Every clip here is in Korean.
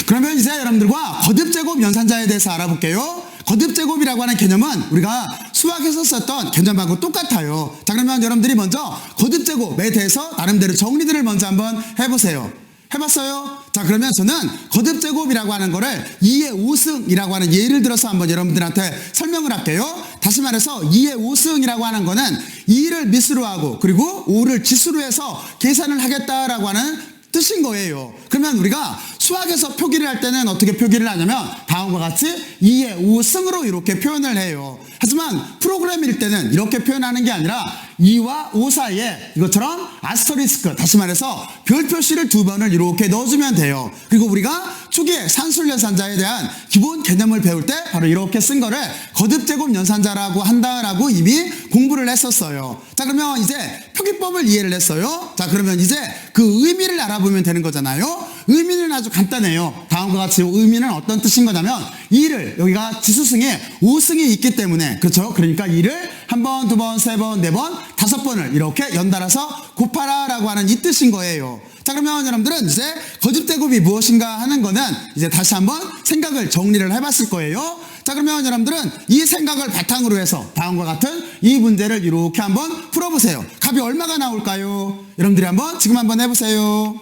그러면 이제 여러분들과 거듭제곱 연산자에 대해서 알아볼게요. 거듭제곱이라고 하는 개념은 우리가 수학에서 썼던 개념하고 똑같아요. 자, 그러면 여러분들이 먼저 거듭제곱에 대해서 나름대로 정리들을 먼저 한번 해보세요. 해봤어요? 자, 그러면 저는 거듭제곱이라고 하는 거를 2의 5승이라고 하는 예를 들어서 한번 여러분들한테 설명을 할게요. 다시 말해서 2의 5승이라고 하는 거는 2를 미수로 하고 그리고 5를 지수로 해서 계산을 하겠다라고 하는 뜻인 거예요. 그러면 우리가 수학에서 표기를 할 때는 어떻게 표기를 하냐면 다음과 같이 2의 5승으로 이렇게 표현을 해요. 하지만 프로그램일 때는 이렇게 표현하는 게 아니라 2와 5 사이에 이것처럼 아스터리스크, 다시 말해서 별 표시를 2번을 이렇게 넣어주면 돼요. 그리고 우리가 초기에 산술연산자에 대한 기본 개념을 배울 때 바로 이렇게 쓴 거를 거듭제곱 연산자라고 한다라고 이미 공부를 했었어요. 자, 그러면 이제 표기법을 이해를 했어요. 자, 그러면 이제 그 의미를 알아보면 되는 거잖아요. 의미는 아주 간단해요. 다음과 같이 의미는 어떤 뜻인 거냐면 2를 여기가 지수승에 5승이 있기 때문에, 그렇죠? 그러니까 2를 한 번, 두 번, 세 번, 네 번, 5번을 이렇게 연달아서 곱하라 라고 하는 이 뜻인 거예요. 자, 그러면 여러분들은 이제 거듭제곱이 무엇인가 하는 거는 이제 다시 한번 생각을 정리를 해봤을 거예요. 자, 그러면 여러분들은 이 생각을 바탕으로 해서 다음과 같은 이 문제를 이렇게 한번 풀어보세요. 값이 얼마가 나올까요? 여러분들이 한번 지금 한번 해보세요.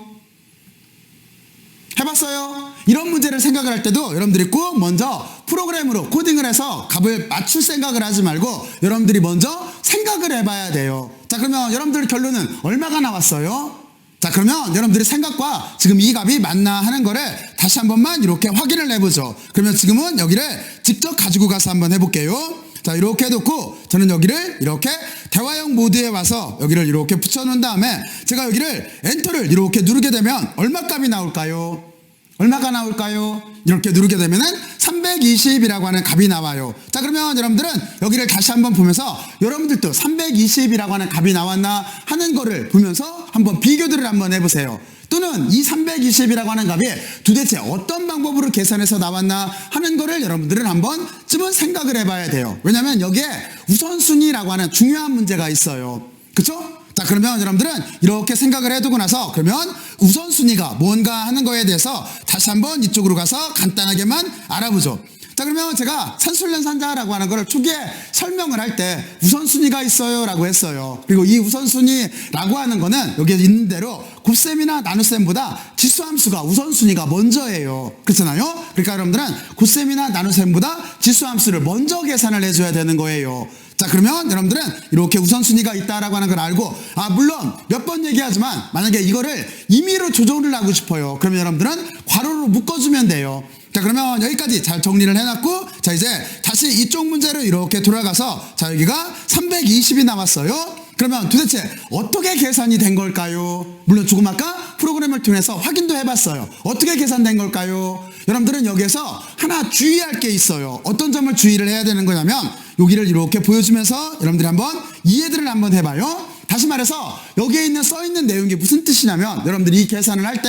해봤어요? 이런 문제를 생각을 할 때도 여러분들이 꼭 먼저 프로그램으로 코딩을 해서 값을 맞출 생각을 하지 말고 여러분들이 먼저 생각을 해봐야 돼요. 자, 그러면 여러분들 결론은 얼마가 나왔어요? 자, 그러면 여러분들의 생각과 지금 이 값이 맞나 하는 거를 다시 한 번만 이렇게 확인을 해보죠. 그러면 지금은 여기를 직접 가지고 가서 한번 해볼게요. 자, 이렇게 해놓고 저는 여기를 이렇게 대화형 모드에 와서 여기를 이렇게 붙여놓은 다음에 제가 여기를 엔터를 이렇게 누르게 되면 얼마 값이 나올까요? 얼마가 나올까요? 이렇게 누르게 되면은 320이라고 하는 값이 나와요. 자, 그러면 여러분들은 여기를 다시 한번 보면서 여러분들도 320이라고 하는 값이 나왔나 하는 거를 보면서 한번 비교들을 한번 해보세요. 또는 이 320이라고 하는 값이 도대체 어떤 방법으로 계산해서 나왔나 하는 거를 여러분들은 한번쯤은 생각을 해봐야 돼요. 왜냐면 여기에 우선순위라고 하는 중요한 문제가 있어요. 그쵸? 자, 그러면 여러분들은 이렇게 생각을 해두고 나서 그러면 우선순위가 뭔가 하는 거에 대해서 다시 한번 이쪽으로 가서 간단하게만 알아보죠. 자, 그러면 제가 산술연산자라고 하는 거를 초기에 설명을 할 때 우선순위가 있어요 라고 했어요. 그리고 이 우선순위라고 하는 거는 여기에 있는 대로 곱셈이나 나눗셈보다 지수함수가 우선순위가 먼저예요. 그렇잖아요? 그러니까 여러분들은 곱셈이나 나눗셈보다 지수함수를 먼저 계산을 해줘야 되는 거예요. 자, 그러면 여러분들은 이렇게 우선순위가 있다라고 하는 걸 알고, 물론 몇 번 얘기하지만 만약에 이거를 임의로 조정을 하고 싶어요. 그러면 여러분들은 괄호로 묶어주면 돼요. 자, 그러면 여기까지 잘 정리를 해놨고, 자, 이제 다시 이쪽 문제로 이렇게 돌아가서, 자, 여기가 320이 나왔어요. 그러면 도대체 어떻게 계산이 된 걸까요? 물론 조금 아까 프로그램을 통해서 확인도 해봤어요. 어떻게 계산된 걸까요? 여러분들은 여기에서 하나 주의할 게 있어요. 어떤 점을 주의를 해야 되는 거냐면 여기를 이렇게 보여주면서 여러분들이 한번 이해들을 한번 해봐요. 다시 말해서 여기에 있는 써있는 내용이 무슨 뜻이냐면 여러분들이 이 계산을 할 때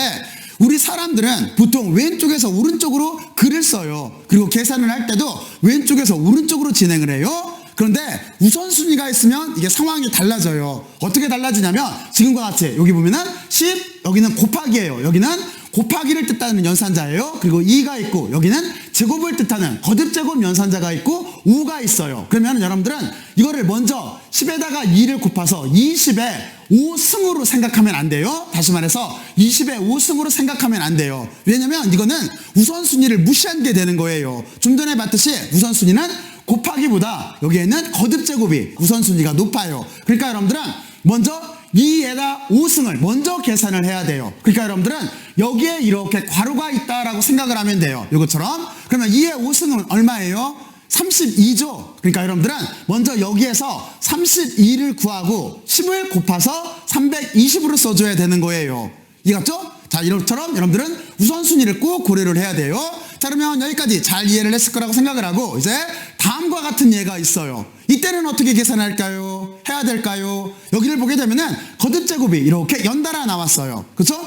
우리 사람들은 보통 왼쪽에서 오른쪽으로 글을 써요. 그리고 계산을 할 때도 왼쪽에서 오른쪽으로 진행을 해요. 그런데 우선순위가 있으면 이게 상황이 달라져요. 어떻게 달라지냐면 지금과 같이 여기 보면은 10, 여기는 곱하기예요. 여기는 곱하기를 뜻하는 연산자예요. 그리고 2가 있고 여기는 제곱을 뜻하는 거듭제곱 연산자가 있고 5가 있어요. 그러면 여러분들은 이거를 먼저 10에다가 2를 곱해서 20에 5승으로 생각하면 안 돼요. 다시 말해서 20에 5승으로 생각하면 안 돼요. 왜냐면 이거는 우선순위를 무시한 게 되는 거예요. 좀 전에 봤듯이 우선순위는 곱하기보다 여기에는 거듭제곱이 우선순위가 높아요. 그러니까 여러분들은 먼저 2에다 5승을 먼저 계산을 해야 돼요. 그러니까 여러분들은 여기에 이렇게 괄호가 있다라고 생각을 하면 돼요. 이것처럼. 그러면 2의 5승은 얼마예요? 32죠. 그러니까 여러분들은 먼저 여기에서 32를 구하고 10을 곱해서 320으로 써줘야 되는 거예요. 이해갔죠? 자, 이것처럼 여러분들은 우선순위를 꼭 고려를 해야 돼요. 자, 그러면 여기까지 잘 이해를 했을 거라고 생각을 하고 이제 다음과 같은 예가 있어요. 이때는 어떻게 계산할까요? 해야 될까요? 여기를 보게 되면은 거듭제곱이 이렇게 연달아 나왔어요. 그렇죠?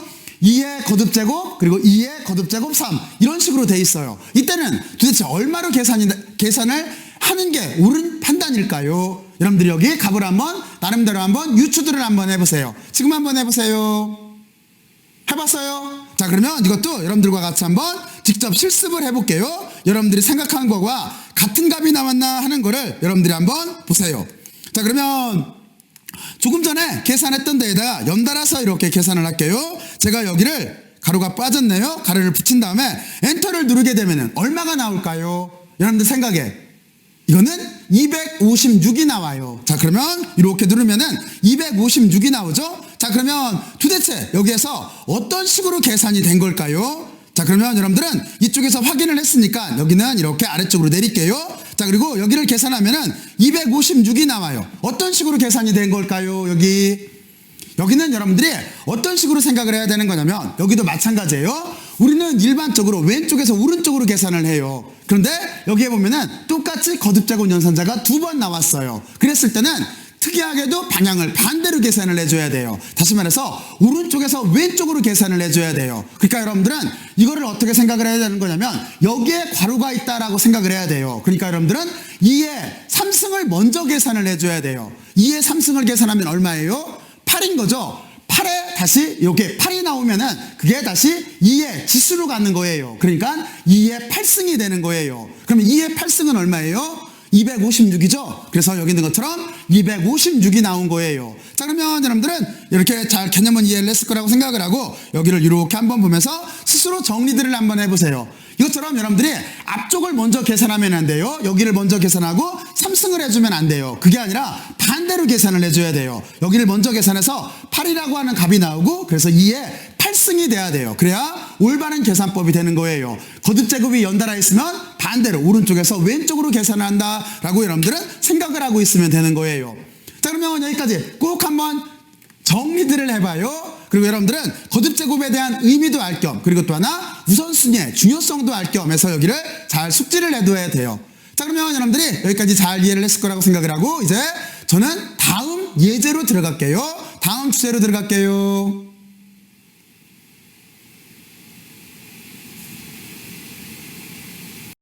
2의 거듭제곱 그리고 2의 거듭제곱 3 이런 식으로 돼 있어요. 이때는 도대체 얼마로 계산을 하는 게 옳은 판단일까요? 여러분들이 여기 값을 한번 나름대로 한번 유추들을 한번 해보세요. 지금 한번 해보세요. 해봤어요? 자, 그러면 이것도 여러분들과 같이 한번 직접 실습을 해볼게요. 여러분들이 생각하는 거와 같은 값이 나왔나 하는 거를 여러분들이 한번 보세요. 자, 그러면 조금 전에 계산했던 데에다가 연달아서 이렇게 계산을 할게요. 제가 여기를 가로가 빠졌네요. 가로를 붙인 다음에 엔터를 누르게 되면 얼마가 나올까요? 여러분들 생각에 이거는 256이 나와요. 자, 그러면 이렇게 누르면은 256이 나오죠. 자, 그러면 도대체 여기에서 어떤 식으로 계산이 된 걸까요? 자, 그러면 여러분들은 이쪽에서 확인을 했으니까 여기는 이렇게 아래쪽으로 내릴게요. 자, 그리고 여기를 계산하면은 256이 나와요. 어떤 식으로 계산이 된 걸까요? 여기는 여러분들이 어떤 식으로 생각을 해야 되는 거냐면 여기도 마찬가지예요. 우리는 일반적으로 왼쪽에서 오른쪽으로 계산을 해요. 그런데 여기에 보면은 똑같이 거듭제곱 연산자가 2번 나왔어요. 그랬을 때는 특이하게도 방향을 반대로 계산을 해줘야 돼요. 다시 말해서 오른쪽에서 왼쪽으로 계산을 해줘야 돼요. 그러니까 여러분들은 이거를 어떻게 생각을 해야 되는 거냐면 여기에 괄호가 있다라고 생각을 해야 돼요. 그러니까 여러분들은 2의 3승을 먼저 계산을 해줘야 돼요. 2의 3승을 계산하면 얼마예요? 8인 거죠. 8에 다시 이렇게 8이 나오면은 그게 다시 2의 지수로 가는 거예요. 그러니까 2의 8승이 되는 거예요. 그러면 2의 8승은 얼마예요? 256이죠. 그래서 여기 있는 것처럼 256이 나온 거예요. 자, 그러면 여러분들은 이렇게 잘 개념은 이해를 했을 거라고 생각을 하고 여기를 이렇게 한번 보면서 스스로 정리들을 한번 해보세요. 이것처럼 여러분들이 앞쪽을 먼저 계산하면 안 돼요. 여기를 먼저 계산하고 3승을 해주면 안 돼요. 그게 아니라 반대로 계산을 해줘야 돼요. 여기를 먼저 계산해서 8이라고 하는 값이 나오고 그래서 2에 8승이 돼야 돼요. 그래야 올바른 계산법이 되는 거예요. 거듭제곱이 연달아 있으면 반대로 오른쪽에서 왼쪽으로 계산을 한다라고 여러분들은 생각을 하고 있으면 되는 거예요. 자, 그러면 여기까지 꼭 한번 정리들을 해봐요. 그리고 여러분들은 거듭제곱에 대한 의미도 알 겸 그리고 또 하나 우선순위의 중요성도 알 겸 해서 여기를 잘 숙지를 해둬야 돼요. 자, 그러면 여러분들이 여기까지 잘 이해를 했을 거라고 생각을 하고 이제 저는 다음 예제로 들어갈게요. 다음 주제로 들어갈게요.